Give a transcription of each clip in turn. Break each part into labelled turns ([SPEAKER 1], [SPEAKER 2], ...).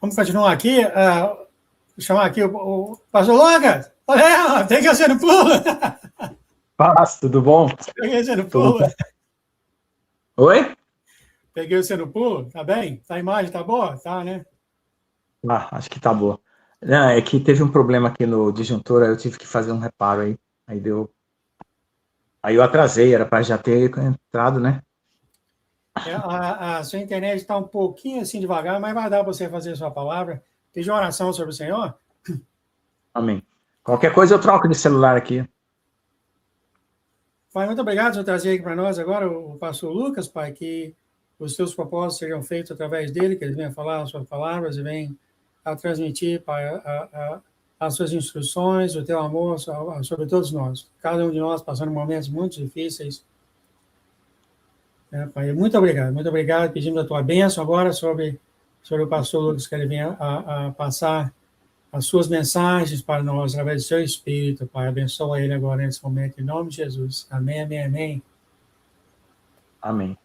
[SPEAKER 1] Vamos continuar aqui. Vou chamar aqui o pastor Lucas. Olha, tem que você no pulo.
[SPEAKER 2] Paz, tudo bom?
[SPEAKER 1] Peguei você no
[SPEAKER 2] Tudo
[SPEAKER 1] pulo.
[SPEAKER 2] bom? Oi?
[SPEAKER 1] Peguei você no pulo. Tá bem? Tá a imagem? Tá boa? Tá, né?
[SPEAKER 2] Acho que tá boa. Não, é que teve um problema aqui no disjuntor, aí eu tive que fazer um reparo aí. Aí deu. Aí eu atrasei, era para já ter entrado, né?
[SPEAKER 1] A sua internet está um pouquinho assim devagar, mas vai dar para você fazer a sua palavra. Pedir uma oração sobre o Senhor?
[SPEAKER 2] Amém. Qualquer coisa eu troco de celular aqui.
[SPEAKER 1] Pai, muito obrigado por trazer aqui para nós agora o pastor Lucas, Pai, que os seus propósitos sejam feitos através dele, que ele venha falar as suas palavras e venha a transmitir, Pai, as suas instruções, o teu amor sobre todos nós. Cada um de nós passando momentos muito difíceis. Né, Pai? Muito obrigado. Pedimos a tua bênção agora sobre o pastor Lucas, que ele venha a passar as suas mensagens para nós através do seu Espírito, Pai. Abençoa ele agora nesse momento, em nome de Jesus. Amém, amém, amém.
[SPEAKER 2] Amém.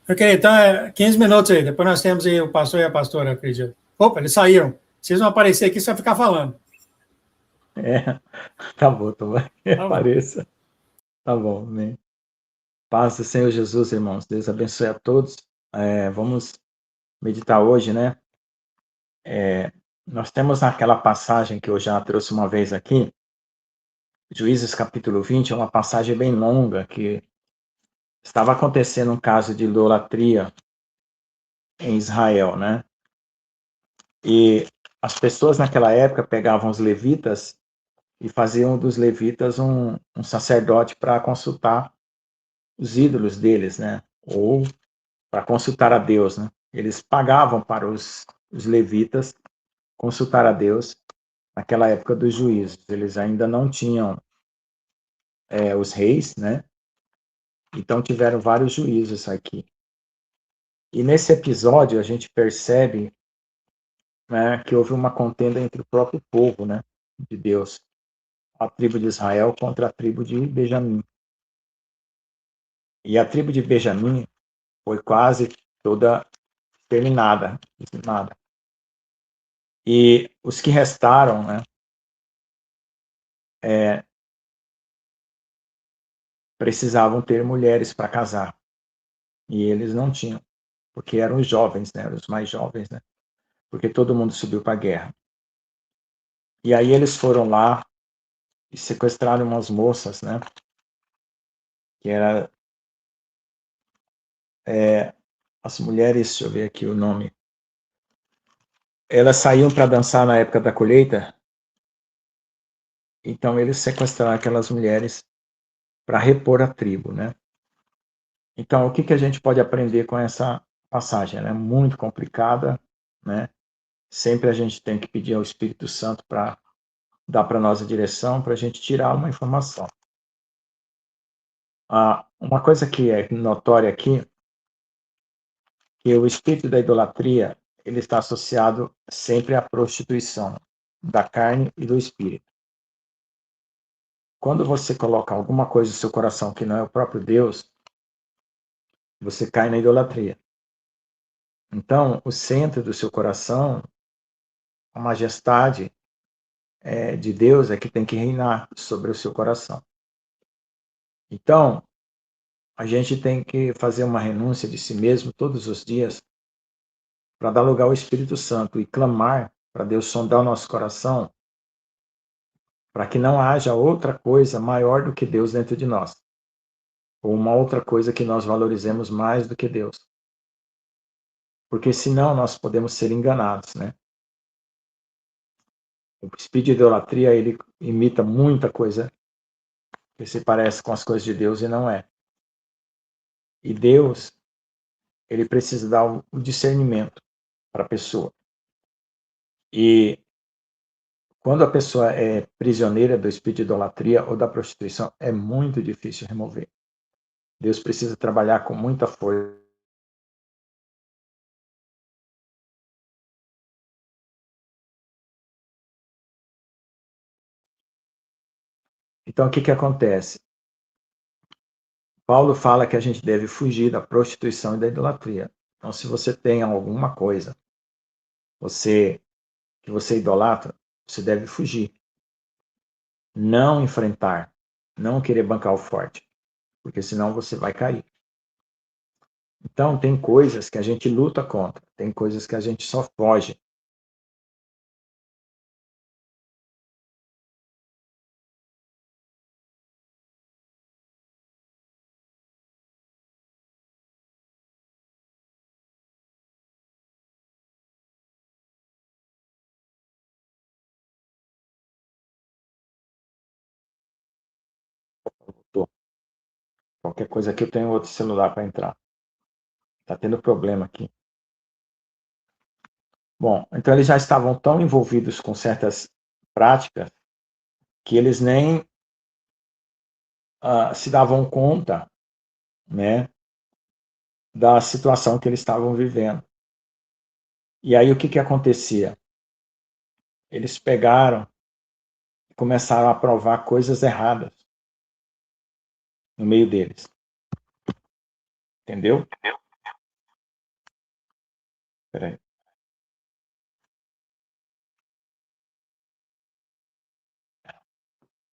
[SPEAKER 1] Ok, então 15 minutos aí. Depois nós temos aí o pastor e a pastora, acredito. Opa, eles saíram. Vocês vão aparecer aqui, você vai ficar falando.
[SPEAKER 2] É, tá bom,
[SPEAKER 1] Tá bom.
[SPEAKER 2] apareça. Tá bom, amém. Paz do Senhor Jesus, irmãos. Deus abençoe a todos. Vamos meditar hoje, né? Nós temos aquela passagem que eu já trouxe uma vez aqui, Juízes capítulo 20, é uma passagem bem longa que estava acontecendo um caso de idolatria em Israel, né? E as pessoas naquela época pegavam os levitas e faziam dos levitas um sacerdote para consultar os ídolos deles, né? Ou para consultar a Deus, né? Eles pagavam para os levitas consultar a Deus naquela época dos juízos. Eles ainda não tinham os reis, né? Então tiveram vários juízos aqui. E nesse episódio a gente percebe, né, que houve uma contenda entre o próprio povo, né, de Deus, a tribo de Israel contra a tribo de Benjamim. E a tribo de Benjamim foi quase toda terminada, dizimada. E os que restaram, né, precisavam ter mulheres para casar. E eles não tinham, porque eram os jovens, né, os mais jovens, né, porque todo mundo subiu para a guerra. E aí eles foram lá e sequestraram umas moças, né, que era as mulheres, deixa eu ver aqui o nome, elas saíam para dançar na época da colheita, então eles sequestraram aquelas mulheres para repor a tribo, né? Então, o que que a gente pode aprender com essa passagem? Ela é muito complicada, né? Sempre a gente tem que pedir ao Espírito Santo para dar para nós a direção, para a gente tirar uma informação. Uma coisa que é notória aqui, que o espírito da idolatria, ele está associado sempre à prostituição da carne e do espírito. Quando você coloca alguma coisa no seu coração que não é o próprio Deus, você cai na idolatria. Então, o centro do seu coração, a majestade de Deus é que tem que reinar sobre o seu coração. Então, a gente tem que fazer uma renúncia de si mesmo todos os dias para dar lugar ao Espírito Santo e clamar para Deus sondar o nosso coração para que não haja outra coisa maior do que Deus dentro de nós, ou uma outra coisa que nós valorizemos mais do que Deus. Porque senão nós podemos ser enganados, né? O espírito de idolatria, ele imita muita coisa que se parece com as coisas de Deus e não é. E Deus, ele precisa dar o discernimento para a pessoa. E quando a pessoa é prisioneira do espírito de idolatria ou da prostituição, é muito difícil remover. Deus precisa trabalhar com muita força. Então, o que que acontece? Paulo fala que a gente deve fugir da prostituição e da idolatria. Então, se você tem alguma coisa que você idolatra, você deve fugir. Não enfrentar, não querer bancar o forte, porque senão você vai cair. Então, tem coisas que a gente luta contra, tem coisas que a gente só foge. Qualquer coisa aqui eu tenho outro celular para entrar. Está tendo problema aqui. Bom, então eles já estavam tão envolvidos com certas práticas que eles nem se davam conta, né, da situação que eles estavam vivendo. E aí o que acontecia? Eles pegaram e começaram a provar coisas erradas no meio deles. Entendeu? Peraí.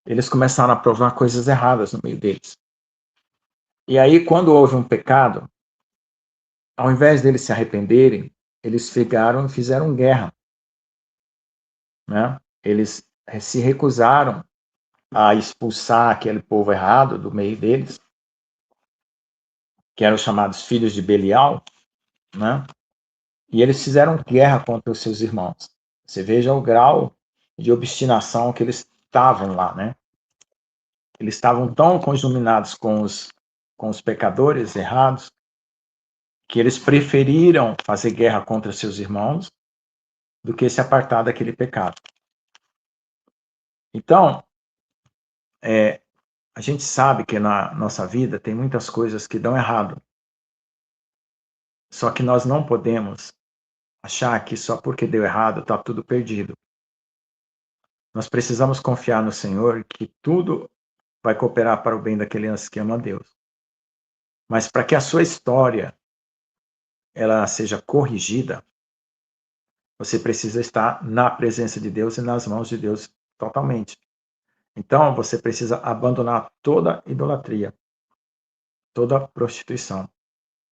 [SPEAKER 2] Eles começaram a provar coisas erradas no meio deles. E aí, quando houve um pecado, ao invés deles se arrependerem, eles pegaram e fizeram guerra. Né? Eles se recusaram a expulsar aquele povo errado do meio deles, que eram chamados filhos de Belial, né? E eles fizeram guerra contra os seus irmãos. Você veja o grau de obstinação que eles estavam lá, né? Eles estavam tão conjuminados com os pecadores errados que eles preferiram fazer guerra contra seus irmãos do que se apartar daquele pecado. Então, a gente sabe que na nossa vida tem muitas coisas que dão errado. Só que nós não podemos achar que só porque deu errado está tudo perdido. Nós precisamos confiar no Senhor que tudo vai cooperar para o bem daqueles que amam a Deus. Mas para que a sua história ela seja corrigida, você precisa estar na presença de Deus e nas mãos de Deus totalmente. Então, você precisa abandonar toda idolatria, toda prostituição.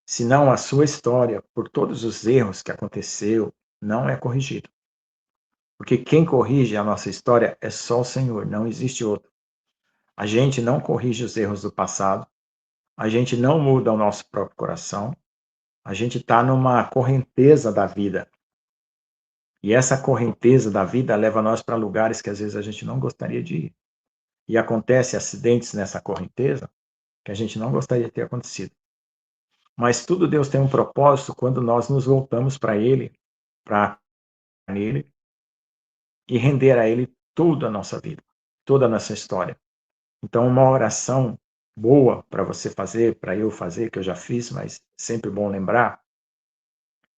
[SPEAKER 2] Senão, a sua história, por todos os erros que aconteceu, não é corrigida. Porque quem corrige a nossa história é só o Senhor, não existe outro. A gente não corrige os erros do passado, a gente não muda o nosso próprio coração, a gente está numa correnteza da vida. E essa correnteza da vida leva nós para lugares que às vezes a gente não gostaria de ir. E acontece acidentes nessa correnteza que a gente não gostaria de ter acontecido. Mas tudo Deus tem um propósito quando nós nos voltamos para Ele, para nele, e render a Ele toda a nossa vida, toda a nossa história. Então, uma oração boa para você fazer, para eu fazer, que eu já fiz, mas sempre bom lembrar,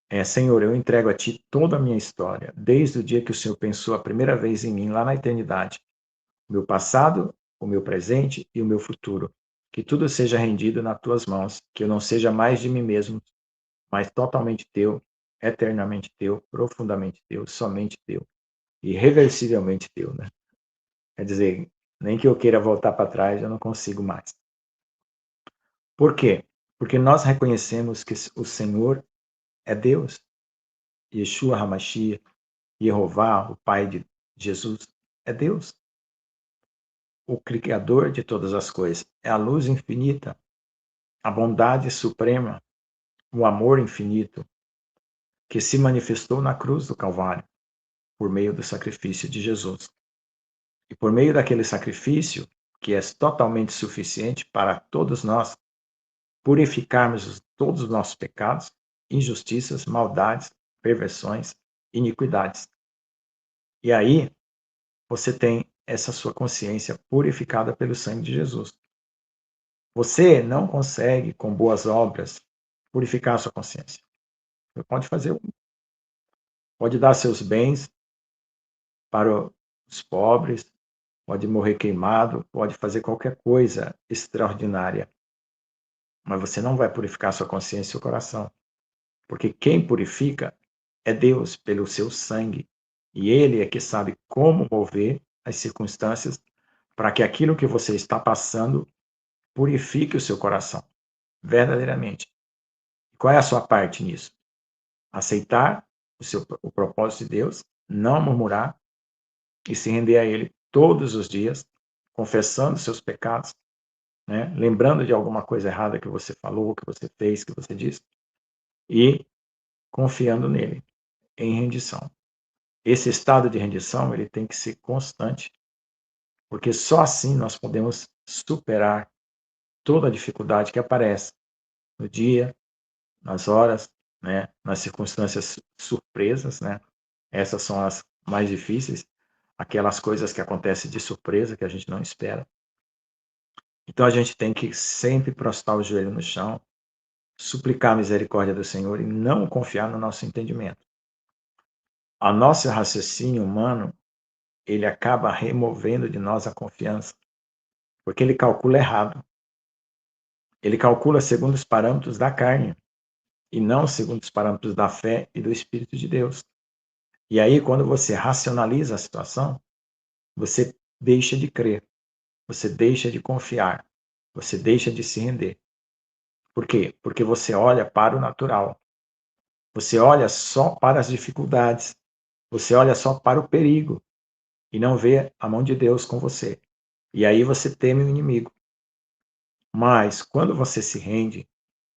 [SPEAKER 2] é: Senhor, eu entrego a Ti toda a minha história, desde o dia que o Senhor pensou a primeira vez em mim, lá na eternidade. O meu passado, o meu presente e o meu futuro. Que tudo seja rendido nas Tuas mãos, que eu não seja mais de mim mesmo, mas totalmente Teu, eternamente Teu, profundamente Teu, somente Teu, irreversivelmente Teu, né? Quer dizer, nem que eu queira voltar para trás, eu não consigo mais. Por quê? Porque nós reconhecemos que o Senhor é Deus. Yeshua HaMashiach, Jeová, o Pai de Jesus, é Deus. O Criador de todas as coisas. É a luz infinita, a bondade suprema, o amor infinito, que se manifestou na cruz do Calvário, por meio do sacrifício de Jesus. E por meio daquele sacrifício, que é totalmente suficiente para todos nós, purificarmos todos os nossos pecados, injustiças, maldades, perversões, iniquidades. E aí, você tem essa sua consciência purificada pelo sangue de Jesus. Você não consegue, com boas obras, purificar a sua consciência. Você pode fazer, pode dar seus bens para os pobres, pode morrer queimado, pode fazer qualquer coisa extraordinária. Mas você não vai purificar a sua consciência e o seu coração. Porque quem purifica é Deus, pelo seu sangue. E Ele é que sabe como mover as circunstâncias para que aquilo que você está passando purifique o seu coração, verdadeiramente. Qual é a sua parte nisso? Aceitar o propósito de Deus, não murmurar e se render a Ele todos os dias, confessando seus pecados, né? Lembrando de alguma coisa errada que você falou, que você fez, que você disse, e confiando nele, em rendição. Esse estado de rendição ele tem que ser constante, porque só assim nós podemos superar toda a dificuldade que aparece no dia, nas horas, né, nas circunstâncias surpresas, né? Essas são as mais difíceis, aquelas coisas que acontecem de surpresa que a gente não espera. Então a gente tem que sempre prostrar o joelho no chão, suplicar a misericórdia do Senhor e não confiar no nosso entendimento. O nosso raciocínio humano, ele acaba removendo de nós a confiança, porque ele calcula errado. Ele calcula segundo os parâmetros da carne e não segundo os parâmetros da fé e do Espírito de Deus. E aí, quando você racionaliza a situação, você deixa de crer, você deixa de confiar, você deixa de se render. Por quê? Porque você olha para o natural. Você olha só para as dificuldades. Você olha só para o perigo e não vê a mão de Deus com você. E aí você teme o inimigo. Mas quando você se rende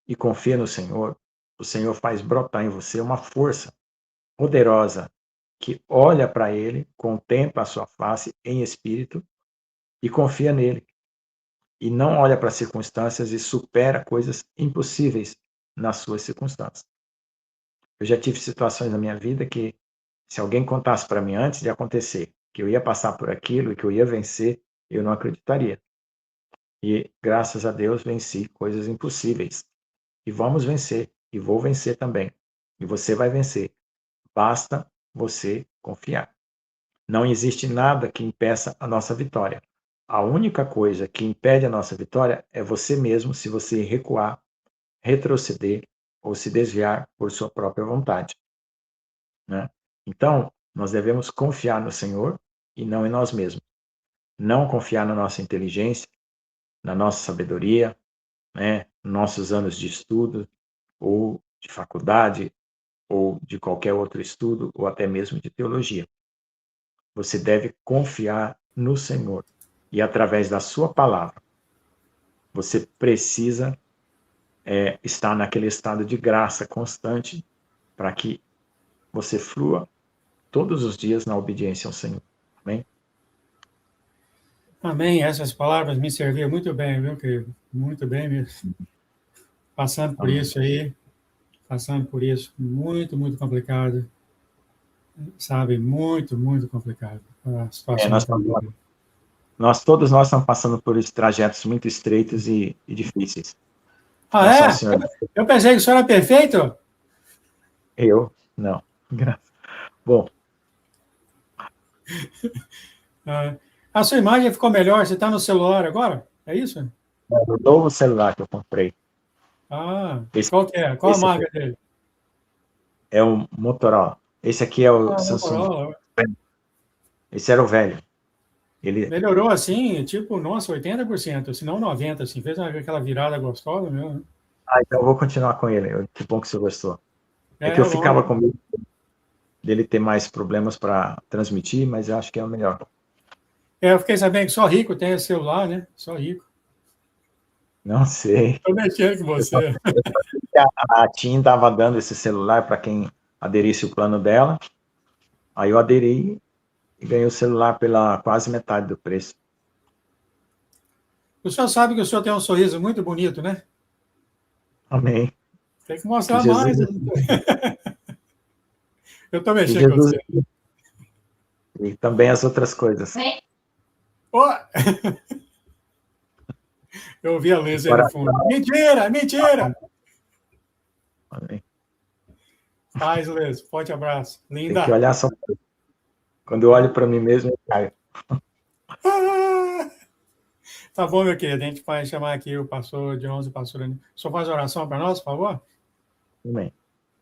[SPEAKER 2] e confia no Senhor, o Senhor faz brotar em você uma força poderosa que olha para Ele, contempla a sua face em espírito e confia nele. E não olha para as circunstâncias e supera coisas impossíveis nas suas circunstâncias. Eu já tive situações na minha vida que, se alguém contasse para mim antes de acontecer que eu ia passar por aquilo e que eu ia vencer, eu não acreditaria. E, graças a Deus, venci coisas impossíveis. E vamos vencer. E vou vencer também. E você vai vencer. Basta você confiar. Não existe nada que impeça a nossa vitória. A única coisa que impede a nossa vitória é você mesmo, se você recuar, retroceder ou se desviar por sua própria vontade, né? Então, nós devemos confiar no Senhor e não em nós mesmos. Não confiar na nossa inteligência, na nossa sabedoria, né? Nossos anos de estudo, ou de faculdade, ou de qualquer outro estudo, ou até mesmo de teologia. Você deve confiar no Senhor. E através da sua palavra, você precisa estar naquele estado de graça constante para que você flua todos os dias na obediência ao Senhor. Amém?
[SPEAKER 1] Amém. Essas palavras me serviram muito bem, viu, querido? Muito bem mesmo. Passando por
[SPEAKER 2] Amém.
[SPEAKER 1] isso aí, passando por isso, muito, muito complicado, sabe? Muito, muito complicado a situação
[SPEAKER 2] Nós,
[SPEAKER 1] que estamos vivendo.
[SPEAKER 2] todos nós estamos passando por esses trajetos muito estreitos e difíceis.
[SPEAKER 1] Ah,
[SPEAKER 2] Mas só o
[SPEAKER 1] é?
[SPEAKER 2] Senhor.
[SPEAKER 1] Eu pensei que o senhor era perfeito?
[SPEAKER 2] Eu? Não. Bom,
[SPEAKER 1] Ah, a sua imagem ficou melhor, você está no celular agora? É isso?
[SPEAKER 2] o novo celular que eu comprei,
[SPEAKER 1] Ah,
[SPEAKER 2] esse,
[SPEAKER 1] qual que é? Qual a
[SPEAKER 2] esse
[SPEAKER 1] marca dele?
[SPEAKER 2] é o Motorola. Esse aqui é o
[SPEAKER 1] Ah,
[SPEAKER 2] Samsung.
[SPEAKER 1] Motorola.
[SPEAKER 2] Esse era o velho. Ele,
[SPEAKER 1] Melhorou assim, tipo, nossa, 80%, se não 90%, assim, fez aquela virada gostosa mesmo, né?
[SPEAKER 2] então eu vou continuar com ele. Que bom que você gostou. É que
[SPEAKER 1] É,
[SPEAKER 2] eu ficava
[SPEAKER 1] lógico.
[SPEAKER 2] com medo dele ter mais problemas para transmitir, mas eu acho que é o melhor.
[SPEAKER 1] É, eu fiquei sabendo que só rico tem esse celular, né? Só rico.
[SPEAKER 2] Não sei.
[SPEAKER 1] Estou mexendo com
[SPEAKER 2] Eu só
[SPEAKER 1] você.
[SPEAKER 2] sei que a TIM estava dando esse celular para quem aderisse o plano dela. Aí eu aderi e ganhei o celular pela quase metade do preço.
[SPEAKER 1] O senhor sabe que o senhor tem um sorriso muito bonito, né?
[SPEAKER 2] Amém.
[SPEAKER 1] Tem que
[SPEAKER 2] Que
[SPEAKER 1] mostrar
[SPEAKER 2] Jesus,
[SPEAKER 1] mais. Eu estou
[SPEAKER 2] que
[SPEAKER 1] mexendo com
[SPEAKER 2] Jesus
[SPEAKER 1] você.
[SPEAKER 2] e também as outras coisas.
[SPEAKER 1] Oh! Eu ouvi a luz aí no
[SPEAKER 2] Agora,
[SPEAKER 1] fundo. Mentira, mentira!
[SPEAKER 2] amém.
[SPEAKER 1] Paz, Liz. Forte abraço.
[SPEAKER 2] Tem que
[SPEAKER 1] Linda.
[SPEAKER 2] olhar só. Quando eu olho para mim mesmo, eu caio.
[SPEAKER 1] Ah! Tá bom, meu querido. A gente vai chamar aqui o pastor Jones, o pastor. O senhor faz oração para nós, por favor?
[SPEAKER 2] Amém.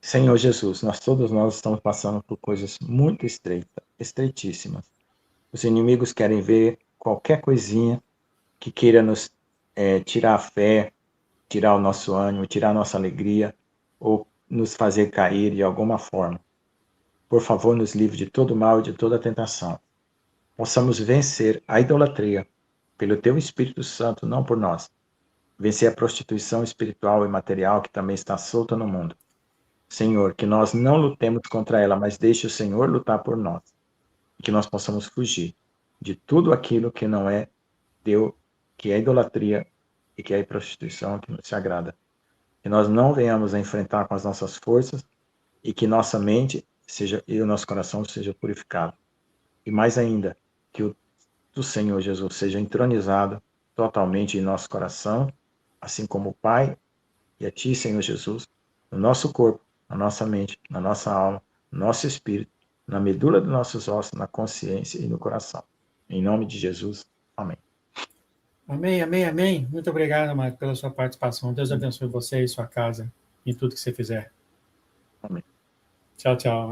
[SPEAKER 2] Senhor Jesus, todos nós estamos passando por coisas muito estreitíssimas. Os inimigos querem ver qualquer coisinha que queira nos tirar a fé, tirar o nosso ânimo, tirar a nossa alegria ou nos fazer cair de alguma forma. Por favor, nos livre de todo mal e de toda tentação. Possamos vencer a idolatria pelo Teu Espírito Santo, não por nós. Vencer a prostituição espiritual e material que também está solta no mundo. Senhor, que nós não lutemos contra ela, mas deixe o Senhor lutar por nós. E que nós possamos fugir de tudo aquilo que não é Deus, que é idolatria e que é prostituição, que não se agrada. Que nós não venhamos a enfrentar com as nossas forças e que nossa mente e o nosso coração seja purificado. E mais ainda, que o Senhor Jesus seja entronizado totalmente em nosso coração, assim como o Pai e a Ti, Senhor Jesus, no nosso corpo, na nossa mente, na nossa alma, no nosso espírito, na medula dos nossos ossos, na consciência e no coração. Em nome de Jesus, amém.
[SPEAKER 1] Amém, amém, amém. Muito obrigado, Marco, pela sua participação. Deus abençoe você e sua casa em tudo que você fizer.
[SPEAKER 2] Amém.
[SPEAKER 1] Tchau, tchau.